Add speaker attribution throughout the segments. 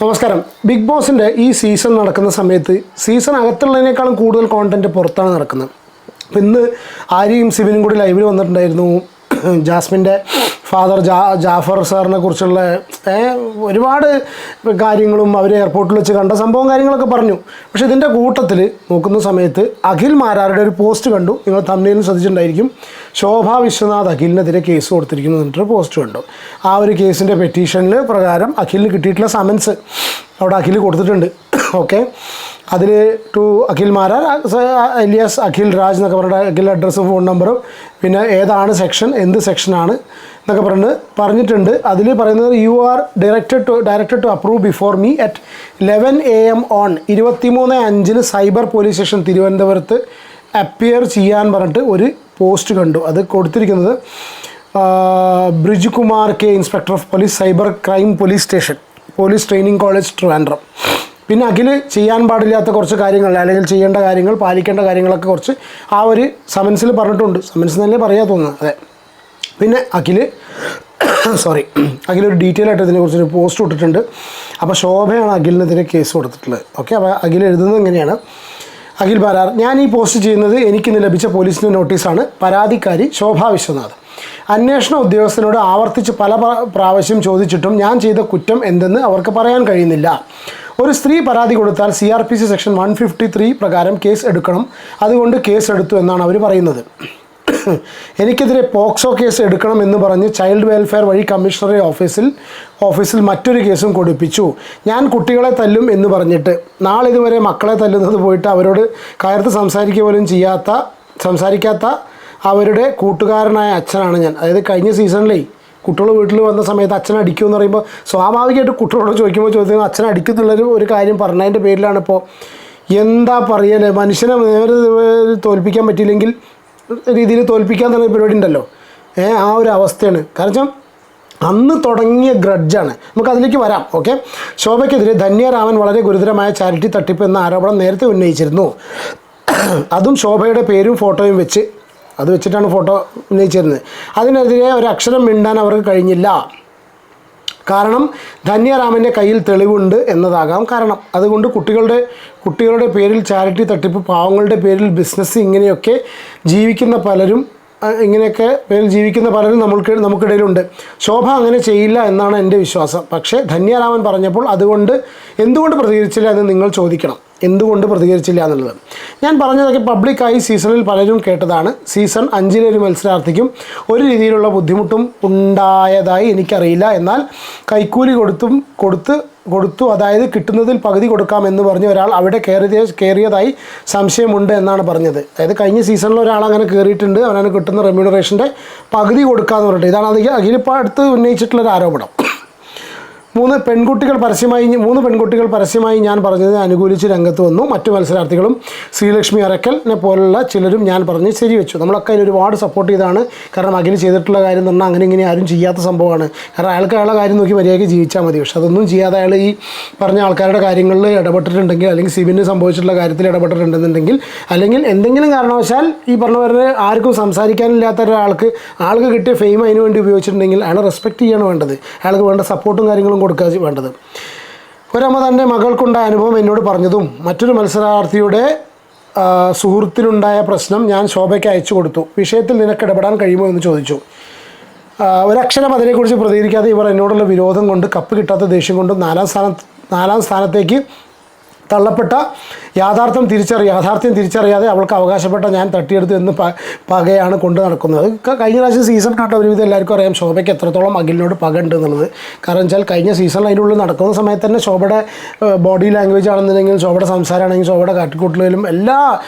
Speaker 1: നമസ്കാരം. ബിഗ് ബോസിൻ്റെ ഈ സീസൺ നടക്കുന്ന സമയത്ത് സീസൺ അകത്തുള്ളതിനേക്കാളും കൂടുതൽ കോണ്ടൻറ്റ് പുറത്താണ് നടക്കുന്നത്. അപ്പോൾ ഇന്ന് ആര്യയും സിബിനും കൂടി ലൈവിൽ വന്നിട്ടുണ്ടായിരുന്നു. ജാസ്മിൻ്റെ ഫാദർ ജാഫർ സാറിനെ കുറിച്ചുള്ള ഒരുപാട് കാര്യങ്ങളും അവർ എയർപോർട്ടിൽ വെച്ച് കണ്ട സംഭവം കാര്യങ്ങളൊക്കെ പറഞ്ഞു. പക്ഷേ ഇതിൻ്റെ കൂട്ടത്തിൽ നോക്കുന്ന സമയത്ത് അഖിൽ മാരാരുടെ ഒരു പോസ്റ്റ് കണ്ടു. നിങ്ങൾ തമ്മിലും ശ്രദ്ധിച്ചിട്ടുണ്ടായിരിക്കും. ശോഭ വിശ്വനാഥ് അഖിലിനെതിരെ കേസ് കൊടുത്തിരിക്കുന്നു എന്നിട്ടൊരു പോസ്റ്റ് കണ്ടു. ആ ഒരു കേസിൻ്റെ പെറ്റീഷനിൽ പ്രകാരം അഖിലിന് കിട്ടിയിട്ടുള്ള സമൻസ് അവിടെ അഖിൽ കൊടുത്തിട്ടുണ്ട്. ഓക്കെ, അതിൽ ടു അഖിൽ മാരാർ എലിയാസ് അഖിൽ രാജ് എന്നൊക്കെ പറഞ്ഞിട്ട് അഖിൽ അഡ്രസ്സും ഫോൺ നമ്പറും പിന്നെ ഏതാണ് സെക്ഷൻ എന്ത് സെക്ഷനാണ് എന്നൊക്കെ പറഞ്ഞിട്ടുണ്ട്. അതിൽ പറയുന്നത് you are directed to approve before me at 11 AM on 23/5 cyber police station തിരുവനന്തപുരത്ത് അപ്പിയർ ചെയ്യാൻ പറഞ്ഞിട്ട് ഒരു പോസ്റ്റ് കണ്ടു. അത് കൊടുത്തിരിക്കുന്നത് Brij Kumar K, inspector of police, cyber crime police station, police training college Trivandrum. പിന്നെ അഖിൽ ചെയ്യാൻ പാടില്ലാത്ത കുറച്ച് കാര്യങ്ങൾ അല്ലെങ്കിൽ ചെയ്യേണ്ട കാര്യങ്ങൾ പാലിക്കേണ്ട കാര്യങ്ങളൊക്കെ കുറച്ച് ആ ഒരു സമൻസിൽ പറഞ്ഞിട്ടുണ്ട്. സമൻസ് തന്നെ പറയാൻ തോന്നുന്നത്. അതെ. പിന്നെ അഖിലൊരു ഡീറ്റെയിൽ ആയിട്ട് ഇതിനെക്കുറിച്ചൊരു പോസ്റ്റ് ഇട്ടിട്ടുണ്ട്. അപ്പോൾ ശോഭയാണ് അഖിലിനെതിരെ കേസ് കൊടുത്തിട്ടുള്ളത്. ഓക്കെ, അപ്പോൾ അഖിൽ എഴുതുന്നത് എങ്ങനെയാണ്? അഖിൽ മാരാർ: ഞാൻ ഈ പോസ്റ്റ് ചെയ്യുന്നത് എനിക്കിന്ന് ലഭിച്ച പോലീസിൻ്റെ നോട്ടീസാണ്. പരാതിക്കാരി ശോഭ വിശ്വനാഥ്. അന്വേഷണ ഉദ്യോഗസ്ഥനോട് ആവർത്തിച്ച് പല പ്രാവശ്യം ചോദിച്ചിട്ടും ഞാൻ ചെയ്ത കുറ്റം എന്തെന്ന് അവർക്ക് പറയാൻ കഴിയുന്നില്ല. ഒരു സ്ത്രീ പരാതി കൊടുത്താൽ CRPC സെക്ഷൻ 153 പ്രകാരം കേസ് എടുക്കണം. അതുകൊണ്ട് കേസ് എടുത്തു എന്നാണ് അവർ പറയുന്നത്. എനിക്കെതിരെ പോക്സോ കേസ് എടുക്കണം എന്ന് പറഞ്ഞ് ചൈൽഡ് വെൽഫെയർ വഴി കമ്മീഷണറുടെ ഓഫീസിൽ മറ്റൊരു കേസും കൊടുപ്പിച്ചു. ഞാൻ കുട്ടികളെ തല്ലും എന്ന് പറഞ്ഞിട്ട് നാളിതുവരെ മക്കളെ തല്ലുന്നത് പോയിട്ട് അവരോട് കയർത്ത് സംസാരിക്കാത്ത അവരുടെ കൂട്ടുകാരനായ അച്ഛനാണ് ഞാൻ. അതായത് കഴിഞ്ഞ സീസണിലേ കുട്ടികൾ വീട്ടിൽ വന്ന സമയത്ത് അച്ഛൻ അടിക്കുമെന്ന് പറയുമ്പോൾ സ്വാഭാവികമായിട്ട് കുട്ടികളോട് ചോദിക്കുമ്പോൾ അച്ഛൻ അടിക്കുന്നുള്ളൊരു ഒരു കാര്യം പറഞ്ഞതിൻ്റെ പേരിലാണ് ഇപ്പോൾ എന്താ പറയല്ലേ, മനുഷ്യനെ നേരെ തോൽപ്പിക്കാൻ പറ്റിയില്ലെങ്കിൽ രീതിയിൽ തോൽപ്പിക്കാൻ തന്നെ പരിപാടി ഉണ്ടല്ലോ. ആ ഒരു അവസ്ഥയാണ്. കാരണം അന്ന് തുടങ്ങിയ ഗ്രഡ്ജാണ്. നമുക്ക് അതിലേക്ക് വരാം. ഓക്കെ, ശോഭയ്ക്കെതിരെ ധന്യരാമൻ വളരെ ഗുരുതരമായ ചാരിറ്റി തട്ടിപ്പ് എന്ന ആരോപണം നേരത്തെ ഉന്നയിച്ചിരുന്നു. അതും ശോഭയുടെ പേരും ഫോട്ടോയും വെച്ചിട്ടാണ് ഫോട്ടോ ഉന്നയിച്ചിരുന്നത്. അതിനെതിരെ ഒരക്ഷരം മിണ്ടാൻ അവർക്ക് കഴിഞ്ഞില്ല. കാരണം ധന്യരാമൻ്റെ കയ്യിൽ തെളിവുണ്ട് എന്നതാകാം കാരണം. അതുകൊണ്ട് കുട്ടികളുടെ പേരിൽ ചാരിറ്റി തട്ടിപ്പ്, പാവങ്ങളുടെ പേരിൽ ബിസിനസ്, ഇങ്ങനെയൊക്കെ ജീവിക്കുന്ന പലരും നമുക്കിടയിലുണ്ട്. ശോഭ അങ്ങനെ ചെയ്യില്ല എന്നാണ് എൻ്റെ വിശ്വാസം. പക്ഷേ ധന്യരാമൻ പറഞ്ഞപ്പോൾ എന്തുകൊണ്ട് പ്രതികരിച്ചില്ല എന്ന് നിങ്ങൾ ചോദിക്കണം. എന്തുകൊണ്ട് പ്രതികരിച്ചില്ല എന്നുള്ളത് ഞാൻ പറഞ്ഞതൊക്കെ പബ്ലിക്കായി സീസണിൽ പലരും കേട്ടതാണ്. സീസൺ 5 ഒരു മത്സരാർത്ഥിക്കും ഒരു രീതിയിലുള്ള ബുദ്ധിമുട്ടും ഉണ്ടായതായി എനിക്കറിയില്ല. എന്നാൽ കൈക്കൂലി കൊടുത്തു അതായത് കിട്ടുന്നതിൽ പകുതി കൊടുക്കാമെന്ന് പറഞ്ഞ് ഒരാൾ അവിടെ കയറിയതായി സംശയമുണ്ട് എന്നാണ് പറഞ്ഞത്. അതായത് കഴിഞ്ഞ സീസണിൽ ഒരാൾ അങ്ങനെ കയറിയിട്ടുണ്ട്, അവനാണ് കിട്ടുന്ന റെമ്യൂണറേഷൻ്റെ പകുതി കൊടുക്കാമെന്ന് പറഞ്ഞിട്ട്. ഇതാണ് അഖിലിപ്പോൾ അടുത്ത് ഉന്നയിച്ചിട്ടുള്ളൊരു ആരോപണം. 3 പെൺകുട്ടികൾ പരസ്യമായി ഞാൻ പറഞ്ഞത് അനുകൂലിച്ച് രംഗത്ത് വന്നു. മറ്റു മത്സരാർത്ഥികളും ശ്രീലക്ഷ്മി അറക്കലിനെ പോലുള്ള ചിലരും ഞാൻ പറഞ്ഞ് ശരിവെച്ചു. നമ്മളൊക്കെ അതിൽ ഒരുപാട് സപ്പോർട്ട് ചെയ്താണ്. കാരണം അഖിൽ ചെയ്തിട്ടുള്ള കാര്യം എന്ന് പറഞ്ഞാൽ ഇങ്ങനെ ആരും ചെയ്യാത്ത സംഭവമാണ്. കാരണം അയാളുടെ കാര്യം നോക്കി മര്യാദയ്ക്ക് ജീവിച്ചാൽ മതി. പക്ഷെ അതൊന്നും ചെയ്യാതെ അയാൾ ഈ പറഞ്ഞ ആൾക്കാരുടെ കാര്യങ്ങളിൽ ഇടപെട്ടിട്ടുണ്ടെങ്കിൽ, അല്ലെങ്കിൽ സിബിന് സംഭവിച്ചിട്ടുള്ള കാര്യത്തിൽ ഇടപെട്ടിട്ടുണ്ടെന്നുണ്ടെങ്കിൽ, അല്ലെങ്കിൽ എന്തെങ്കിലും കാരണവശാൽ ഈ പറഞ്ഞവരെ ആർക്കും സംസാരിക്കാനില്ലാത്ത ഒരാൾക്ക് കിട്ടിയ ഫെയിം അതിന് വേണ്ടി ഉപയോഗിച്ചിട്ടുണ്ടെങ്കിൽ അയാൾ റെസ്പെക്റ്റ് ചെയ്യാണ് വേണ്ടത്. അയാൾക്ക് വേണ്ട സപ്പോർട്ടും കാര്യങ്ങളും കൊടുക്കുക വേണ്ടത്. ഒരമ്മ തൻ്റെ മകൾക്കുണ്ടായ അനുഭവം എന്നോട് പറഞ്ഞതും മറ്റൊരു മത്സരാർത്ഥിയുടെ സുഹൃത്തിനുണ്ടായ പ്രശ്നം ഞാൻ ശോഭയ്ക്ക് അയച്ചു കൊടുത്തു. വിഷയത്തിൽ നിനക്ക് ഇടപെടാൻ കഴിയുമോ എന്ന് ചോദിച്ചു. ഒരക്ഷരം അതിനെക്കുറിച്ച് പ്രതികരിക്കാതെ ഇവർ എന്നോടുള്ള വിരോധം കൊണ്ട്, കപ്പ് കിട്ടാത്ത ദേഷ്യം കൊണ്ടും 4ാം സ്ഥാനത്തേക്ക് തള്ളപ്പെട്ട യാഥാർത്ഥ്യം തിരിച്ചറിയാതെ അവൾക്ക് അവകാശപ്പെട്ട ഞാൻ തട്ടിയെടുത്തു എന്ന് പകയാണ് കൊണ്ട് നടക്കുന്നത്. കഴിഞ്ഞ പ്രാവശ്യം സീസൺ കണ്ട ഒരുവിധം എല്ലാവർക്കും അറിയാം ശോഭയ്ക്ക് എത്രത്തോളം അഖിലിനോട് പക ഉണ്ട് എന്നുള്ളത്. കാരണം വെച്ചാൽ കഴിഞ്ഞ സീസണിൽ അതിനുള്ളിൽ നടക്കുന്ന സമയത്ത് തന്നെ ശോഭയുടെ ബോഡി ലാംഗ്വേജ് ആണെന്നുണ്ടെങ്കിൽ, ശോഭയുടെ സംസാരമാണെങ്കിൽ, ശോഭയുടെ കാട്ടിക്കൂട്ടലും എല്ലാ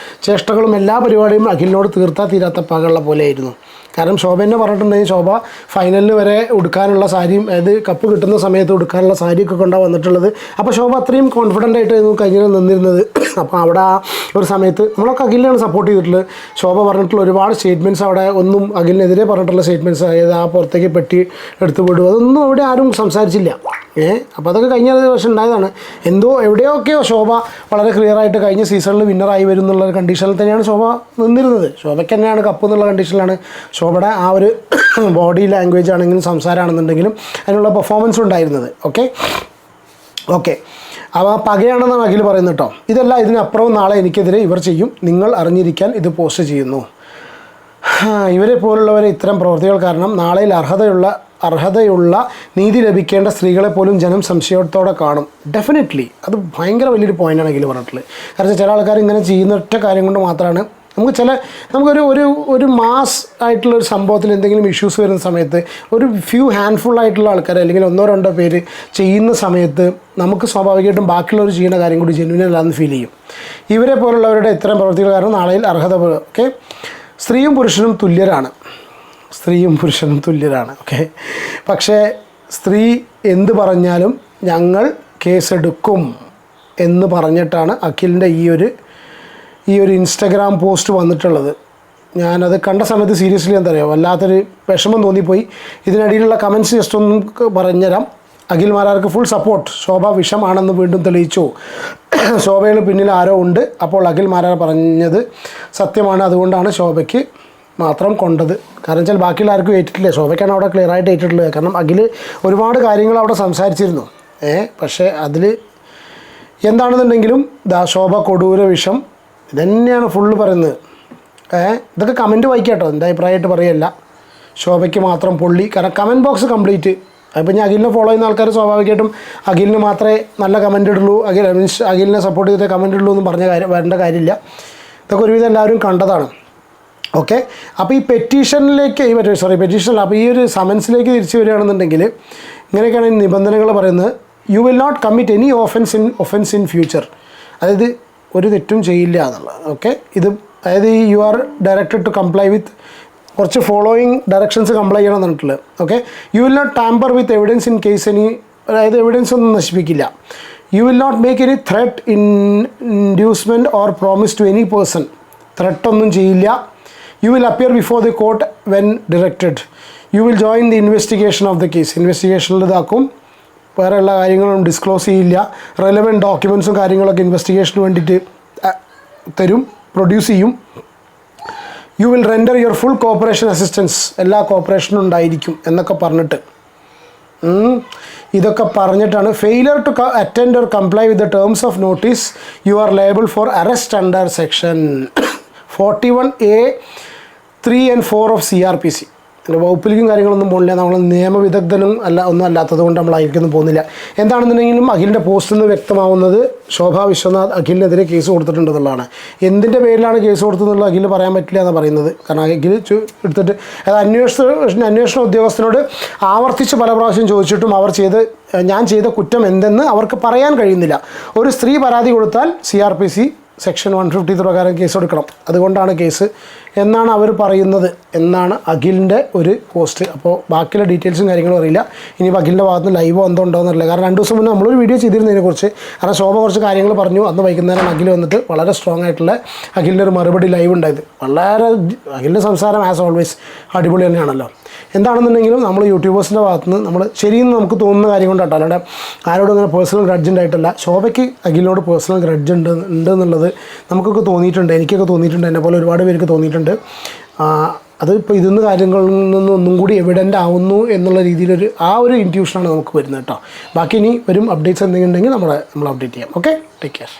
Speaker 1: ചേഷ്ടകളും എല്ലാ പരിപാടിയും അഖിലിനോട് തീരാത്ത പകയുള്ള പോലെയായിരുന്നു. കാരണം ശോഭ എന്നെ പറഞ്ഞിട്ടുണ്ടെങ്കിൽ ശോഭ ഫൈനലിന് വരെ ഉടുക്കാനുള്ള സാരിയും, അതായത് കപ്പ് കിട്ടുന്ന സമയത്ത് ഉടുക്കാനുള്ള സാരിയൊക്കെ കൊണ്ടാണ് വന്നിട്ടുള്ളത്. അപ്പോൾ ശോഭ അത്രയും കോൺഫിഡൻ്റ് ആയിട്ടായിരുന്നു കഴിഞ്ഞ നിന്നിരുന്നത്. അപ്പോൾ അവിടെ ആ ഒരു സമയത്ത് നമ്മളൊക്കെ അഖിലിനാണ് സപ്പോർട്ട് ചെയ്തിട്ടുള്ളത്. ശോഭ പറഞ്ഞിട്ടുള്ള ഒരുപാട് സ്റ്റേറ്റ്മെൻറ്റ്സ് അവിടെ ഒന്നും അഖിലിനെതിരെ പറഞ്ഞിട്ടുള്ള സ്റ്റേറ്റ്മെൻറ്റ്സ്, അതായത് ആ പുറത്തേക്ക് പെട്ടി എടുത്തു വിടുക, അതൊന്നും അവിടെ ആരും സംസാരിച്ചില്ല. അപ്പോൾ അതൊക്കെ കഴിഞ്ഞ വർഷം ഉണ്ടായതാണ്. എവിടെയൊക്കെയോ ശോഭ വളരെ ക്ലിയറായിട്ട് കഴിഞ്ഞ സീസണിൽ വിന്നറായി വരും എന്നുള്ള കണ്ടീഷനിൽ തന്നെയാണ് ശോഭ നിന്നിരുന്നത്. ശോഭയ്ക്ക് തന്നെയാണ് കപ്പ് എന്നുള്ള കണ്ടീഷനിലാണ് ശോഭയുടെ ആ ഒരു ബോഡി ലാംഗ്വേജ് ആണെങ്കിലും സംസാരമാണെന്നുണ്ടെങ്കിലും അതിനുള്ള പെർഫോമൻസ് ഉണ്ടായിരുന്നത്. ഓക്കെ, ഓക്കെ, അപ്പോൾ പകയാണെന്നാണ് അഖിൽ പറയുന്നത് കേട്ടോ. ഇതല്ല, ഇതിനപ്പുറവും നാളെ എനിക്കെതിരെ ഇവർ ചെയ്യും, നിങ്ങൾ അറിഞ്ഞിരിക്കാൻ ഇത് പോസ്റ്റ് ചെയ്യുന്നു. ഇവരെ പോലുള്ളവരെ ഇത്തരം പ്രവൃത്തികൾ കാരണം നാളെയിൽ അർഹതയുള്ള നീതി ലഭിക്കേണ്ട സ്ത്രീകളെ പോലും ജനം സംശയത്തോടെ കാണും. ഡെഫിനറ്റ്ലി അത് ഭയങ്കര വലിയൊരു പോയിൻ്റാണ് അഖിൽ പറഞ്ഞിട്ടുള്ളത്. കാരണം ചില ആൾക്കാർ ഇങ്ങനെ ചെയ്യുന്ന ഒറ്റ കാര്യം കൊണ്ട് മാത്രമാണ് നമുക്കൊരു മാസ് ആയിട്ടുള്ളൊരു സംഭവത്തിൽ എന്തെങ്കിലും ഇഷ്യൂസ് വരുന്ന സമയത്ത് ഒരു ഫ്യൂ ഹാൻഡ്ഫുൾ ആയിട്ടുള്ള ആൾക്കാർ അല്ലെങ്കിൽ 1-2 പേര് ചെയ്യുന്ന സമയത്ത് നമുക്ക് സ്വാഭാവികമായിട്ടും ബാക്കിയുള്ളവർ ചെയ്യുന്ന കാര്യം കൂടി ജെന്യുവൻ അല്ലാന്ന് ഫീൽ ചെയ്യും. ഇവരെ പോലുള്ളവരുടെ ഇത്തരം പ്രവൃത്തികൾ കാരണം നാളെയിൽ അർഹത ഓക്കെ. സ്ത്രീയും പുരുഷനും തുല്യരാണ് ഓക്കെ. പക്ഷേ സ്ത്രീ എന്ത് പറഞ്ഞാലും ഞങ്ങൾ കേസെടുക്കും എന്ന് പറഞ്ഞിട്ടാണ് അഖിലിൻ്റെ ഈ ഒരു ഇൻസ്റ്റഗ്രാം പോസ്റ്റ് വന്നിട്ടുള്ളത്. ഞാനത് കണ്ട സമയത്ത് സീരിയസ്ലി എന്താ പറയുക, വല്ലാത്തൊരു വിഷമം തോന്നിപ്പോയി. ഇതിനിടയിലുള്ള കമൻസ് ജസ്റ്റ് ഒന്ന് പറഞ്ഞുതരാം. അഖിൽ മാരാർക്ക് ഫുൾ സപ്പോർട്ട്. ശോഭ വിഷമാണെന്ന് വീണ്ടും തെളിയിച്ചു. ശോഭയുടെ പിന്നിൽ ആരോ ഉണ്ട്. അപ്പോൾ അഖിൽ മാരാർ പറഞ്ഞത് സത്യമാണ്. അതുകൊണ്ടാണ് ശോഭയ്ക്ക് മാത്രം കൊണ്ടത്. കാരണം വെച്ചാൽ ബാക്കിയുള്ള ആർക്കും ഏറ്റിട്ടില്ല. ശോഭയ്ക്കാണ് അവിടെ ക്ലിയർ ആയിട്ട് ഏറ്റിട്ടുള്ളത്. കാരണം അഖിൽ ഒരുപാട് കാര്യങ്ങൾ അവിടെ സംസാരിച്ചിരുന്നു. പക്ഷേ അതിൽ എന്താണെന്നുണ്ടെങ്കിലും ശോഭ കൊടൂര വിഷം ഇതന്നെയാണ് ഫുള്ള് പറയുന്നത്. ഇതൊക്കെ കമൻറ്റ് വായിക്കാട്ടോ, എൻ്റെ അഭിപ്രായമായിട്ട് പറയല്ല. ശോഭയ്ക്ക് മാത്രം പൊള്ളി. കാരണം കമൻറ്റ് ബോക്സ് കംപ്ലീറ്റ്. അപ്പോൾ ഞാൻ അഖിലിനെ ഫോളോ ചെയ്യുന്ന ആൾക്കാർ സ്വാഭാവികമായിട്ടും അഖിലിന് മാത്രമേ നല്ല കമൻറ്റ് ഇടുള്ളൂ, അഖിലിനെ സപ്പോർട്ട് ചെയ്തിട്ട് കമൻറ്റ് ഇടുള്ളൂ എന്നും വരേണ്ട കാര്യമില്ല. ഇതൊക്കെ ഒരുവിധം എല്ലാവരും കണ്ടതാണ്. ഓക്കെ, അപ്പോൾ ഈ പെറ്റീഷനിലേക്ക് അപ്പോൾ ഈ ഒരു സമൻസിലേക്ക് തിരിച്ചു വരികയാണെന്നുണ്ടെങ്കിൽ ഇങ്ങനെയൊക്കെയാണ് ഈ നിബന്ധനകൾ പറയുന്നത്. You will not commit any offence in future. അതായത് ഒരു തെറ്റും ചെയ്യില്ല എന്നുള്ളത്. ഓക്കെ, അതായത് you are directed to comply with കുറച്ച് ഫോളോയിങ് ഡയറക്ഷൻസ് കംപ്ലൈ ചെയ്യണം എന്നിട്ടുള്ളത്. Okay, you will not tamper with evidence in case അതായത് എവിഡൻസ് ഒന്നും നശിപ്പിക്കില്ല. You will not make any threat, inducement or promise to any person. ത്രെട്ടൊന്നും ചെയ്യില്ല. You will appear before the court when directed. You will join the investigation of the case. ഇൻവെസ്റ്റിഗേഷനിൽ ഇതാക്കും. വേറെ എല്ലാ കാര്യങ്ങളും ഡിസ്ക്ലോസ് ചെയ്യില്ല. റെലവൻറ്റ് ഡോക്യുമെൻറ്റ്സും കാര്യങ്ങളൊക്കെ ഇൻവെസ്റ്റിഗേഷന് വേണ്ടിയിട്ട് തരും, പ്രൊഡ്യൂസ് ചെയ്യും. You will render your full cooperation assistance. എല്ലാ കോപ്പറേഷനും ഉണ്ടായിരിക്കും എന്നൊക്കെ പറഞ്ഞിട്ട് ഇതൊക്കെ പറഞ്ഞിട്ടാണ് failure to attend or comply with the terms of notice you are liable for arrest under section 41A(3 and 4) of CRPC. എൻ്റെ വകുപ്പിലേക്കും കാര്യങ്ങളൊന്നും പോകുന്നില്ല. നമ്മൾ നിയമവിദഗ്ധനും ഒന്നും അല്ലാത്തത് കൊണ്ട് നമ്മൾ അതിലേക്കൊന്നും പോകുന്നില്ല. എന്താണെന്നുണ്ടെങ്കിലും അഖിലിൻ്റെ പോസ്റ്റിൽ നിന്ന് വ്യക്തമാവുന്നത് ശോഭ വിശ്വനാഥ് അഖിലിനെതിരെ കേസ് കൊടുത്തിട്ടുണ്ടെന്നുള്ളതാണ്. എന്തിൻ്റെ പേരിലാണ് കേസ് കൊടുത്തതെന്നുള്ള അഖിൽ പറയാൻ പറ്റില്ല എന്നാണ് പറയുന്നത്. കാരണം അഖിൽ എടുത്തിട്ട് അത് അന്വേഷണ ഉദ്യോഗസ്ഥനോട് ആവർത്തിച്ച് പല പ്രാവശ്യം ചോദിച്ചിട്ടും ഞാൻ ചെയ്ത കുറ്റം എന്തെന്ന് അവർക്ക് പറയാൻ കഴിയുന്നില്ല. ഒരു സ്ത്രീ പരാതി കൊടുത്താൽ CRPC സെക്ഷൻ 153 പ്രകാരം കേസ് കൊടുക്കണം. അതുകൊണ്ടാണ് കേസ് എന്നാണ് അവർ പറയുന്നത് എന്നാണ് അഖിലിൻ്റെ ഒരു പോസ്റ്റ്. അപ്പോൾ ബാക്കിയുള്ള ഡീറ്റെയിൽസും കാര്യങ്ങളും അറിയില്ല. ഇനി അഖിലിൻ്റെ ഭാഗത്ത് ലൈവോ എന്തോ ഉണ്ടോയെന്നറിയില്ല. കാരണം 2 ദിവസം മുന്നേ നമ്മളൊരു വീഡിയോ ചെയ്തിരുന്നതിനെക്കുറിച്ച്. കാരണം ശോഭ കുറച്ച് കാര്യങ്ങൾ പറഞ്ഞു. അന്ന് വൈകുന്നേരം അഖിൽ വന്നിട്ട് വളരെ സ്ട്രോങ് ആയിട്ടുള്ള അഖിലിൻ്റെ ഒരു മറുപടി ലൈവ് ഉണ്ടായത്. അഖിലിൻ്റെ സംസാരം ആസ് ഓൾവേസ് അടിപൊളി തന്നെയാണല്ലോ. എന്താണെന്നുണ്ടെങ്കിലും നമ്മൾ യൂട്യൂബേഴ്സിൻ്റെ ഭാഗത്തുനിന്ന് നമ്മൾ ശരിയെന്ന് നമുക്ക് തോന്നുന്ന കാര്യം കൊണ്ടാട്ടോ, അല്ലാണ്ട് ആരോടും അങ്ങനെ പേഴ്സണൽ ഗ്രഡ്ജ് ഉണ്ടായിട്ടല്ല. ശോഭയ്ക്ക് അഖിലിനോട് പേഴ്സണൽ ഗ്രഡ്ജ് ഉണ്ട് എന്നുള്ളത് നമുക്കൊക്കെ തോന്നിയിട്ടുണ്ട്. എനിക്കൊക്കെ തോന്നിയിട്ടുണ്ട്. എന്നെ പോലെ ഒരുപാട് പേർക്ക് തോന്നിയിട്ടുണ്ട്. അതിപ്പോൾ ഇതിന്ന് കാര്യങ്ങളിൽ നിന്ന് ഒന്നും കൂടി എവിഡൻ്റ് ആവുന്നു എന്നുള്ള രീതിയിലൊരു ഒരു ഇൻറ്റ്യൂഷനാണ് നമുക്ക് വരുന്നത് കേട്ടോ. ബാക്കി ഇനി വരും അപ്ഡേറ്റ്സ് എന്തെങ്കിലും ഉണ്ടെങ്കിൽ നമ്മൾ അപ്ഡേറ്റ് ചെയ്യാം. Okay, take care.